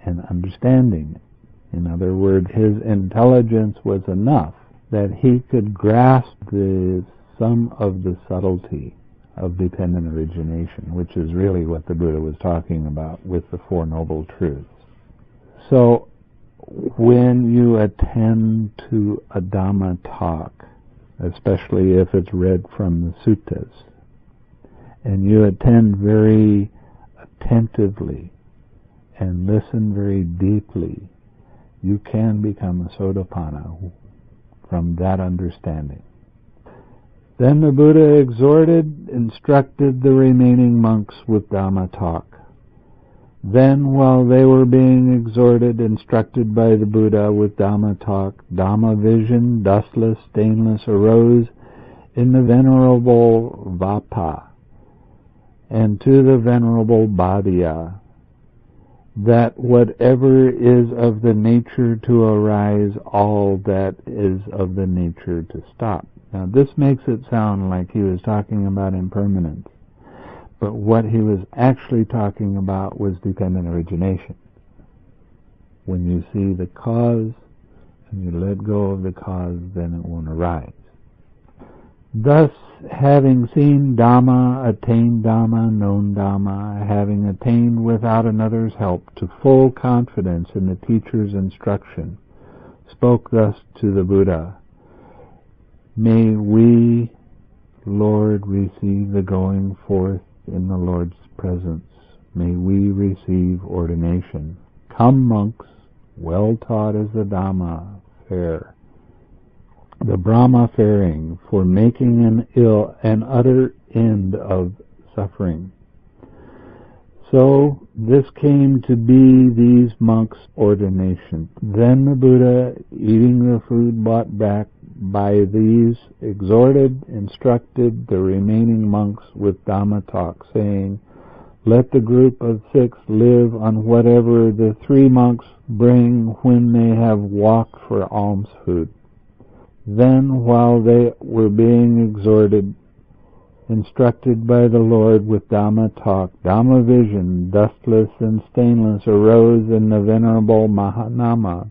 and understanding it. In other words, his intelligence was enough that he could grasp some of the subtlety of dependent origination, which is really what the Buddha was talking about with the Four Noble Truths. So, when you attend to a Dhamma talk, especially if it's read from the suttas, and you attend very attentively and listen very deeply, you can become a Sotapanna from that understanding. Then the Buddha instructed the remaining monks with Dhamma talk. Then, while they were being instructed by the Buddha with Dhamma talk, Dhamma vision, dustless, stainless, arose in the Venerable Vapa and to the Venerable Bhadya, that whatever is of the nature to arise, all that is of the nature to stop. Now this makes it sound like he was talking about impermanence, but what he was actually talking about was dependent origination. When you see the cause and you let go of the cause, then it won't arise. Thus, having seen Dhamma, attained Dhamma, known Dhamma, having attained without another's help to full confidence in the teacher's instruction, spoke thus to the Buddha, May we, Lord, receive the going forth in the Lord's presence. May we receive ordination. Come, monks, well taught is the Dhamma fair, the Brahma faring for making an utter end of suffering. So this came to be these monks' ordination. Then the Buddha, eating the food brought back by these, instructed the remaining monks with Dhamma talk, saying, Let the group of 6 live on whatever the 3 monks bring when they have walked for alms food. Then, while they were being instructed by the Lord with Dhamma talk, Dhamma vision, dustless and stainless, arose in the Venerable Mahanama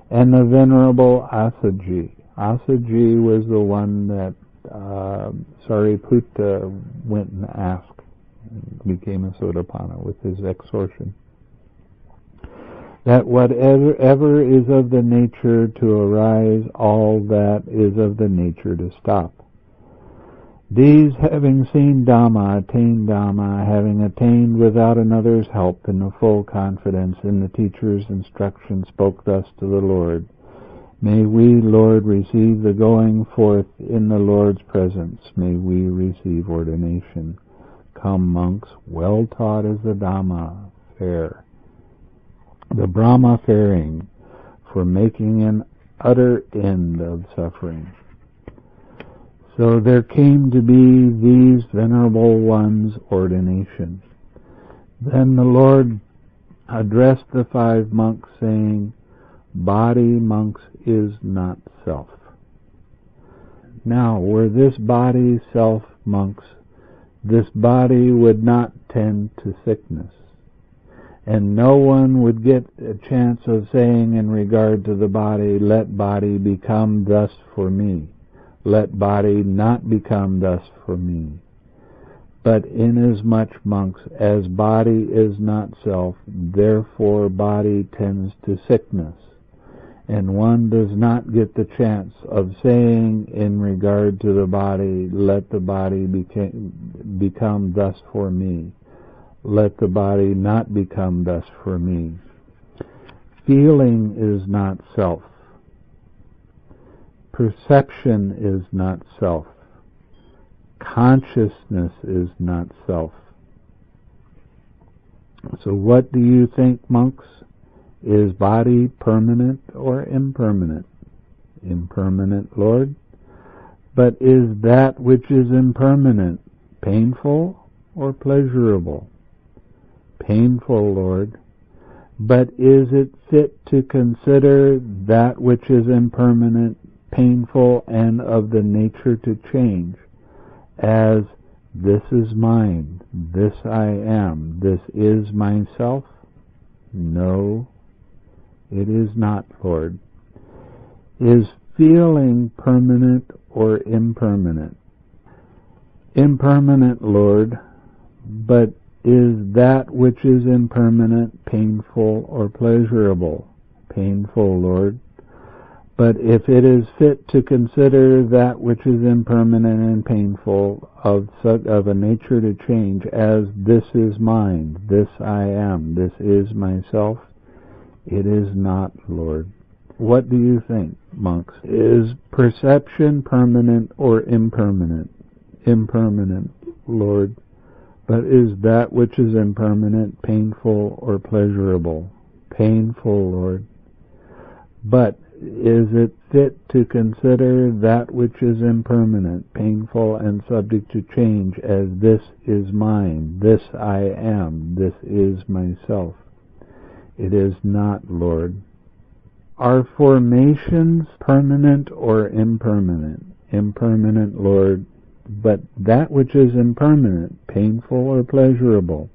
and the Venerable Asaji. Asaji was the one that Sariputta went and asked, and became a Sotapanna with his exortion. That whatever is of the nature to arise, all that is of the nature to stop. These, having seen Dhamma, attained Dhamma, having attained without another's help in the full confidence in the teacher's instruction, spoke thus to the Lord, May we, Lord, receive the going forth in the Lord's presence. May we receive ordination. Come, monks, well taught is the Dhamma fair, the Brahma faring for making an utter end of suffering. So there came to be these Venerable Ones' ordination. Then the Lord addressed the 5 monks, saying, Body, monks, is not self. Now, were this body self, monks, this body would not tend to sickness, and no one would get a chance of saying in regard to the body, let body become thus for me, let body not become thus for me. But inasmuch, monks, as body is not self, therefore body tends to sickness, and one does not get the chance of saying in regard to the body, let the body become thus for me, let the body not become thus for me. Feeling is not self. Perception is not self. Consciousness is not self. So what do you think, monks? Is body permanent or impermanent? Impermanent, Lord. But is that which is impermanent painful or pleasurable? Painful, Lord. But is it fit to consider that which is impermanent, painful, and of the nature to change, as this is mine, this I am, this is myself? No, it is not, Lord. Is feeling permanent or impermanent? Impermanent, Lord, but is that which is impermanent painful or pleasurable? Painful, Lord. But if it is fit to consider that which is impermanent and painful, of a nature to change, as this is mine, this I am, this is myself, it is not, Lord. What do you think, monks? Is perception permanent or impermanent? Impermanent, Lord. But is that which is impermanent painful or pleasurable? Painful, Lord. But is it fit to consider that which is impermanent, painful, and subject to change, as this is mine, this I am, this is myself? It is not, Lord. Are formations permanent or impermanent? Impermanent, Lord. But that which is impermanent, painful or pleasurable?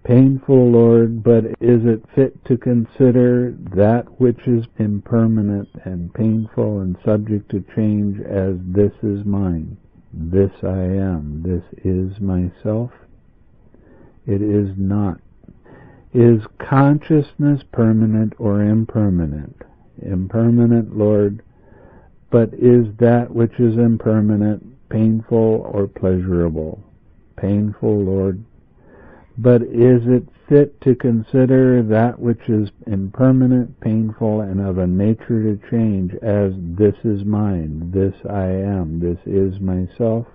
Painful, Lord, but is it fit to consider that which is impermanent and painful and subject to change, as this is mine, this I am, this is myself? It is not. Is consciousness permanent or impermanent? Impermanent, Lord, but is that which is impermanent painful or pleasurable? Painful, Lord. But is it fit to consider that which is impermanent, painful, and of a nature to change, as this is mine, this I am, this is myself?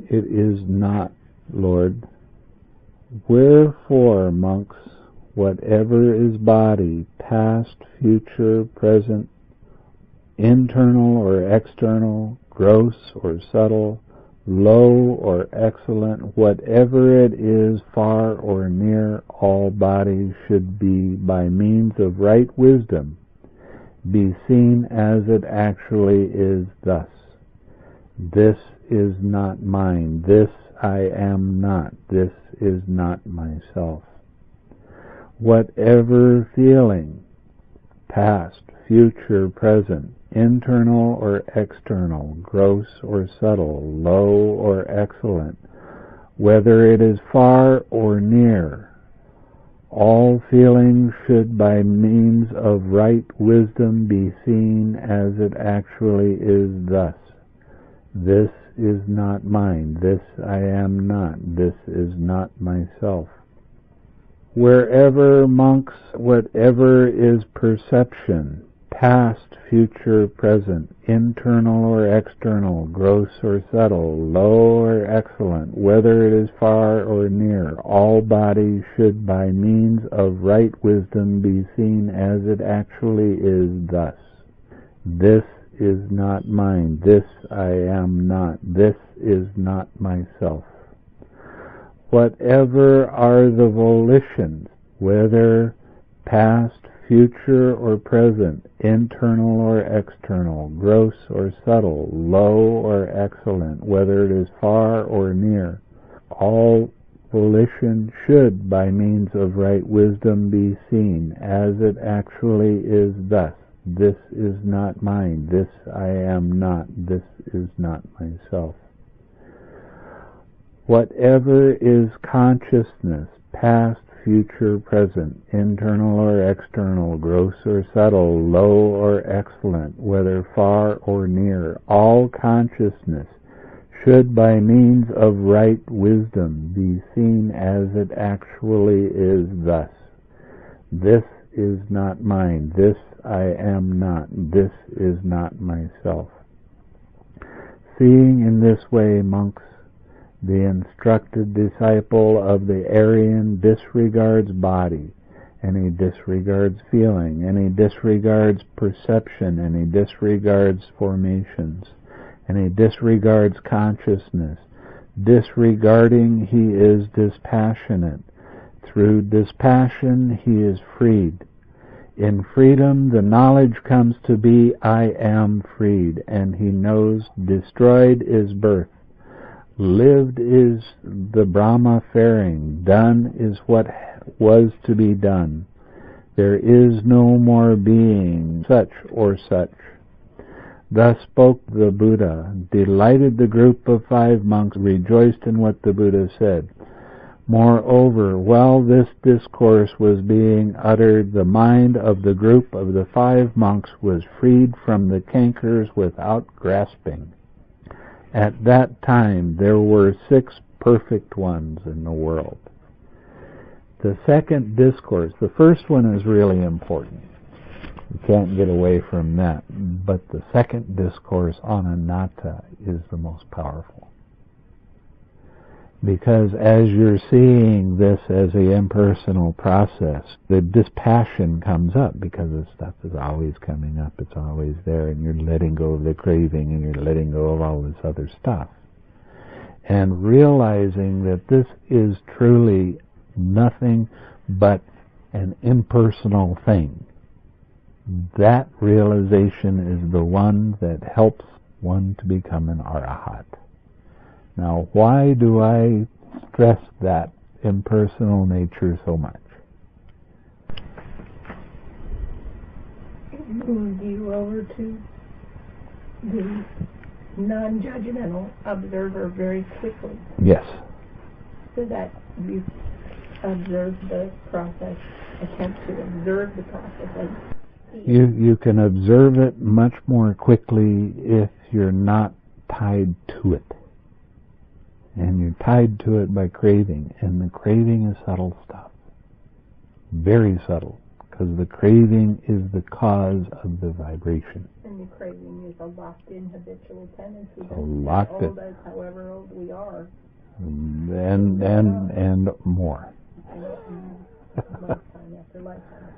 It is not, Lord. Wherefore, monks, whatever is body, past, future, present, internal or external, gross or subtle, low or excellent, whatever it is, far or near, all bodies should be, by means of right wisdom, be seen as it actually is thus. This is not mine, this I am not, this is not myself. Whatever feeling, past, future, present, internal or external, gross or subtle, low or excellent, whether it is far or near, all feelings should by means of right wisdom be seen as it actually is thus. This is not mine, this I am not, this is not myself. Wherever, monks, whatever is perception, past, future, present, internal or external, gross or subtle, low or excellent, whether it is far or near, all bodies should by means of right wisdom be seen as it actually is thus. This is not mine, this I am not, this is not myself. Whatever are the volitions, whether past, future or present, internal or external, gross or subtle, low or excellent, whether it is far or near, all volition should, by means of right wisdom, be seen as it actually is thus. This is not mine, this I am not, this is not myself. Whatever is consciousness, past, future, present, internal or external, gross or subtle, low or excellent, whether far or near, all consciousness should by means of right wisdom be seen as it actually is thus. This is not mine, this I am not, this is not myself. Seeing in this way, monks, the instructed disciple of the Aryan disregards body, and he disregards feeling, and he disregards perception, and he disregards formations, and he disregards consciousness. Disregarding, he is dispassionate. Through dispassion, he is freed. In freedom, the knowledge comes to be, I am freed, and he knows destroyed is birth. Lived is the Brahma faring, done is what was to be done. There is no more being such or such. Thus spoke the Buddha. Delighted the group of 5 monks, rejoiced in what the Buddha said. Moreover, while this discourse was being uttered, the mind of the group of the 5 monks was freed from the cankers without grasping. At that time there were 6 perfect ones in the world. The second discourse, the first one is really important. You can't get away from that. But the second discourse on Anatta is the most powerful. Because as you're seeing this as the impersonal process, the dispassion comes up because the stuff is always coming up, it's always there, and you're letting go of the craving, and you're letting go of all this other stuff. And realizing that this is truly nothing but an impersonal thing. That realization is the one that helps one to become an arahat. Now, why do I stress that impersonal nature so much? It moves you over to the non-judgmental observer very quickly. Yes. So that you observe the process, attempt to observe the process. And you can observe it much more quickly if you're not tied to it. And you're tied to it by craving. And the craving is subtle stuff. Very subtle. Because the craving is the cause of the vibration. And the craving is a locked-in habitual tendency. So locked it. However old we are. And more. Lifetime after lifetime after lifetime.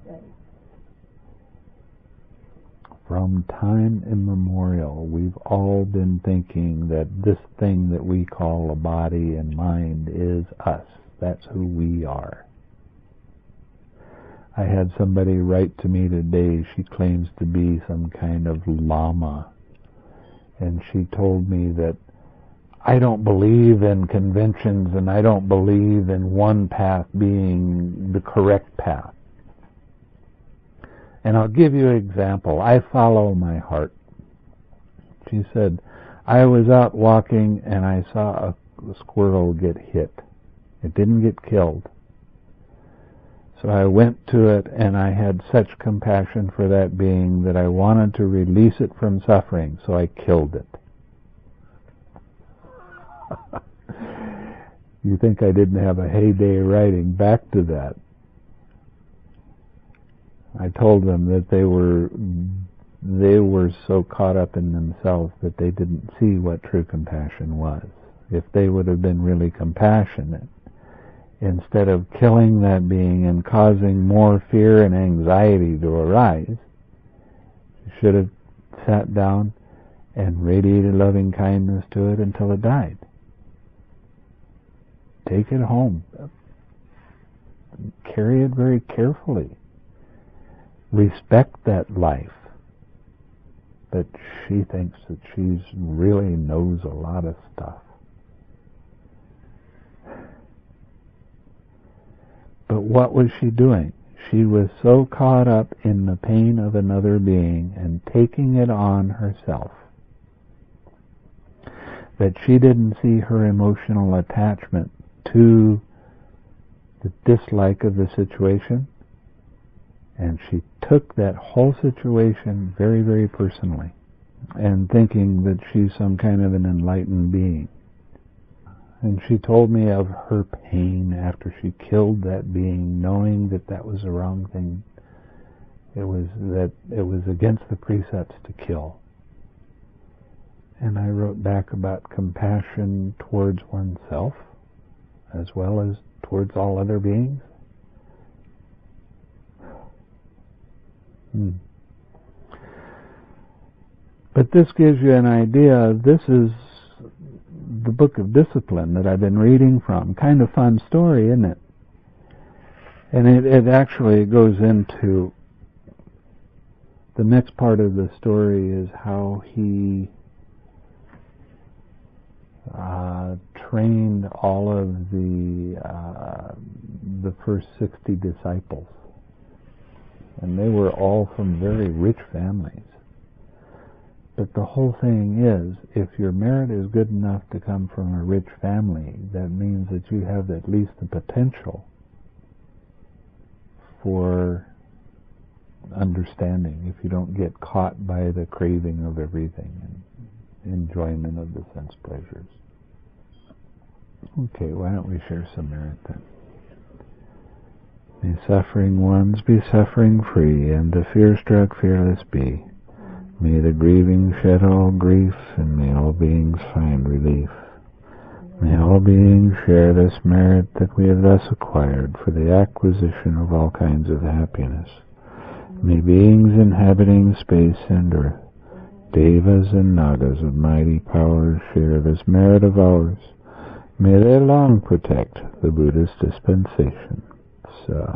Right. From time immemorial, we've all been thinking that this thing that we call a body and mind is us. That's who we are. I had somebody write to me today. She claims to be some kind of lama. And she told me that I don't believe in conventions and I don't believe in one path being the correct path. And I'll give you an example. I follow my heart. She said, I was out walking and I saw a squirrel get hit. It didn't get killed. So I went to it and I had such compassion for that being that I wanted to release it from suffering, so I killed it. You think I didn't have a heyday writing back to that? I told them that they were so caught up in themselves that they didn't see what true compassion was. If they would have been really compassionate, instead of killing that being and causing more fear and anxiety to arise, you should have sat down and radiated loving kindness to it until it died. Take it home. carry it very carefully. Respect that life. But she thinks that she really knows a lot of stuff. But what was she doing? She was so caught up in the pain of another being and taking it on herself that she didn't see her emotional attachment to the dislike of the situation, and she took that whole situation very, very personally, and thinking that she's some kind of an enlightened being. And she told me of her pain after she killed that being, knowing that that was the wrong thing. It was against the precepts to kill. And I wrote back about compassion towards oneself, as well as towards all other beings. But this gives you an idea. This is the book of discipline that I've been reading from. Kind of fun story, isn't it? And it actually goes into the next part of the story is how he trained all of the first 60 disciples. And they were all from very rich families. But the whole thing is, if your merit is good enough to come from a rich family, that means that you have at least the potential for understanding if you don't get caught by the craving of everything and enjoyment of the sense pleasures. Okay, why don't we share some merit then? May suffering ones be suffering free, and the fear-struck fearless be. May the grieving shed all grief, and may all beings find relief. May all beings share this merit that we have thus acquired for the acquisition of all kinds of happiness. May beings inhabiting space and earth, devas and nagas of mighty powers, share this merit of ours. May they long protect the Buddha's dispensation. So.